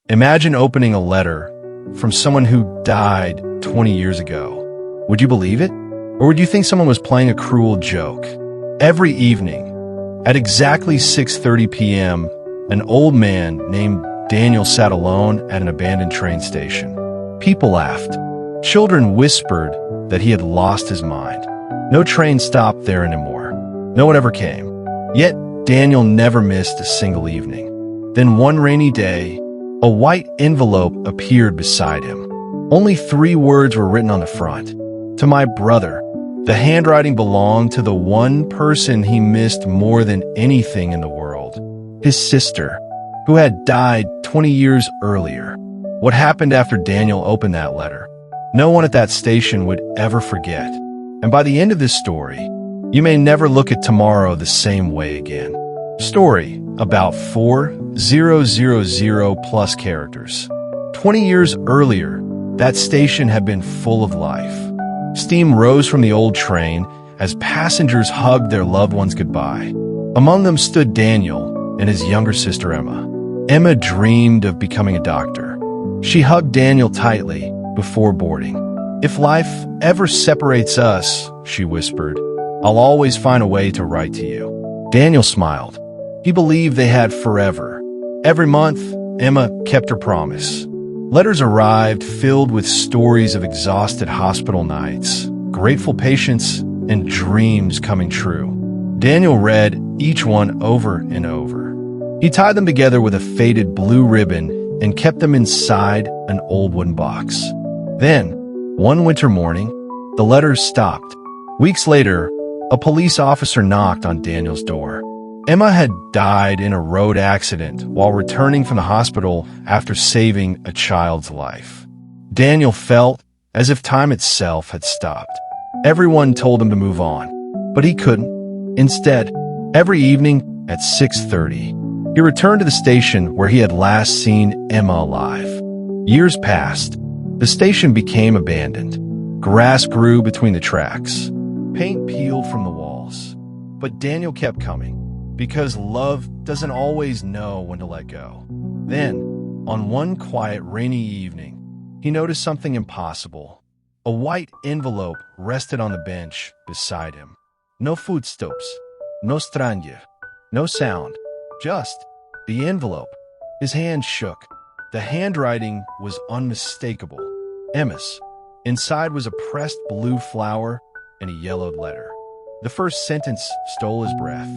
Imagine opening a letter from someone who died 20 years ago. Would you believe it? Or would you think someone was playing a cruel joke? Every evening, at exactly 6:30 p.m., an old man named Daniel sat alone at an abandoned train station. People laughed. Children whispered that he had lost his mind. No train stopped there anymore. No one ever came. Yet, Daniel never missed a single evening. Then one rainy day, a white envelope appeared beside him. Only 3 words were written on the front. To my brother. The handwriting belonged to the one person he missed more than anything in the world. His sister, who had died 20 years earlier. What happened after Daniel opened that letter? No one at that station would ever forget. And by the end of this story, you may never look at tomorrow the same way again. Story about 4,000 plus characters. 20 years earlier, that station had been full of life. Steam rose from the old train as passengers hugged their loved ones goodbye. Among them stood Daniel and his younger sister Emma. Emma dreamed of becoming a doctor. She hugged Daniel tightly before boarding. "If life ever separates us," she whispered, "I'll always find a way to write to you." Daniel smiled. He believed they had forever. Every month, Emma kept her promise. Letters arrived filled with stories of exhausted hospital nights, grateful patients, and dreams coming true. Daniel read each one over and over. He tied them together with a faded blue ribbon and kept them inside an old wooden box. Then, one winter morning, the letters stopped. Weeks later, a police officer knocked on Daniel's door. Emma had died in a road accident while returning from the hospital after saving a child's life. Daniel felt as if time itself had stopped. Everyone told him to move on, but he couldn't. Instead, every evening at 6:30, he returned to the station where he had last seen Emma alive. Years passed. The station became abandoned. Grass grew between the tracks. Paint peeled from the walls. But Daniel kept coming. Because love doesn't always know when to let go. Then, on one quiet rainy evening, he noticed something impossible. A white envelope rested on the bench beside him. No footsteps, no stranger, no sound, just the envelope. His hand shook. The handwriting was unmistakable. Emma's. Inside was a pressed blue flower and a yellowed letter. The first sentence stole his breath.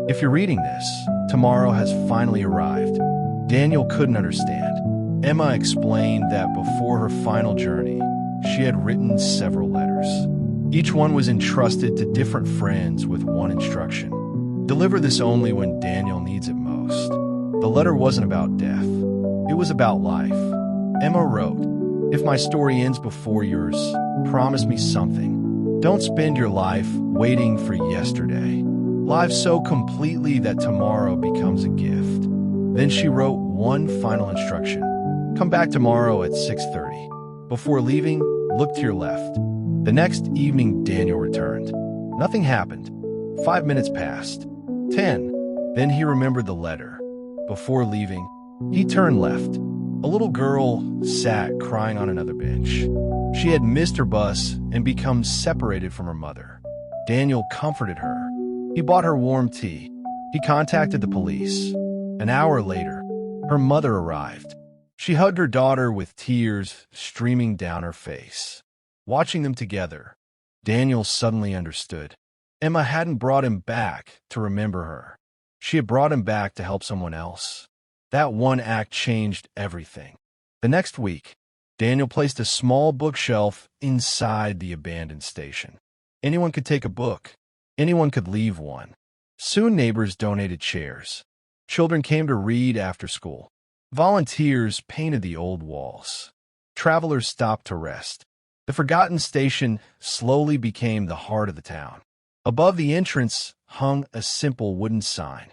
"If you're reading this, tomorrow has finally arrived." Daniel couldn't understand. Emma explained that before her final journey, she had written several letters. Each one was entrusted to different friends with one instruction. Deliver this only when Daniel needs it most. The letter wasn't about death. It was about life. Emma wrote, "If my story ends before yours, promise me something. Don't spend your life waiting for yesterday. Live so completely that tomorrow becomes a gift." Then she wrote one final instruction. "Come back tomorrow at 6:30. Before leaving, look to your left." The next evening, Daniel returned. Nothing happened. 5 minutes passed. 10. Then he remembered the letter. Before leaving, he turned left. A little girl sat crying on another bench. She had missed her bus and become separated from her mother. Daniel comforted her. He bought her warm tea. He contacted the police. An hour later, her mother arrived. She hugged her daughter with tears streaming down her face. Watching them together, Daniel suddenly understood. Emma hadn't brought him back to remember her. She had brought him back to help someone else. That one act changed everything. The next week, Daniel placed a small bookshelf inside the abandoned station. Anyone could take a book. Anyone could leave one. Soon neighbors donated chairs. Children came to read after school. Volunteers painted the old walls. Travelers stopped to rest. The forgotten station slowly became the heart of the town. Above the entrance hung a simple wooden sign.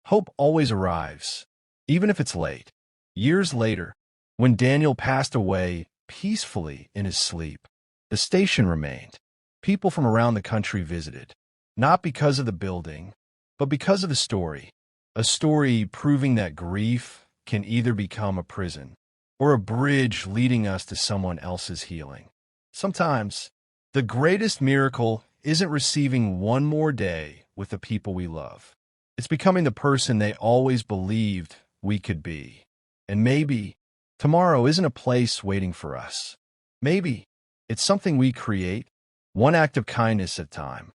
Hope always arrives, even if it's late. Years later, when Daniel passed away peacefully in his sleep, the station remained. People from around the country visited, not because of the building, but because of the story. A story proving that grief can either become a prison or a bridge leading us to someone else's healing. Sometimes, the greatest miracle isn't receiving one more day with the people we love. It's becoming the person they always believed we could be. And maybe tomorrow isn't a place waiting for us. Maybe it's something we create, one act of kindness at a time.